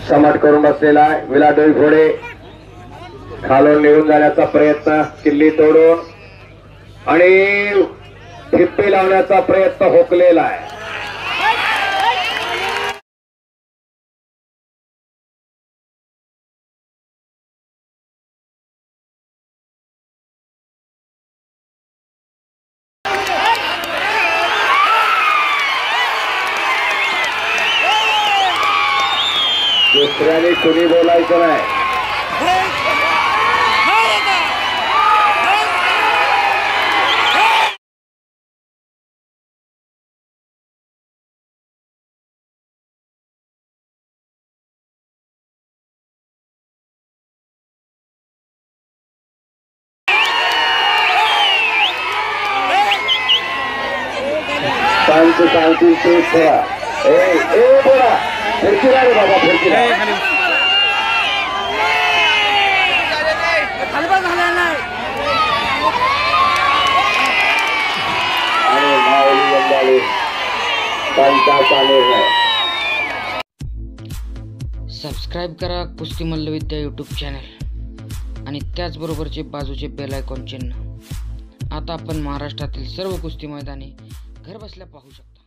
समाट करून बसलेला आहे विलाडोई घोडे खालून निघून जाण्याचा प्रयत्न किल्ली तोडून आणि ठिप्पी लावण्याचा प्रयत्न हुकलेला आहे. दुसऱ्याने कुणी बोलायचं नाही. पंच सांगतील तेच थोडा ए बोला फिरकीला रे बाबा फिरकीला. आणि माऊली बंदाली पंचाचा निर्णय. सबस्क्राईब करा कुस्ती मल्लविद्या यूट्यूब चॅनल आणि त्याचबरोबरचे बाजूचे बेल आयकॉन चिन्ह. आता आपण महाराष्ट्रातील सर्व कुस्ती मैदाने घर बसल्या पाहू शकता.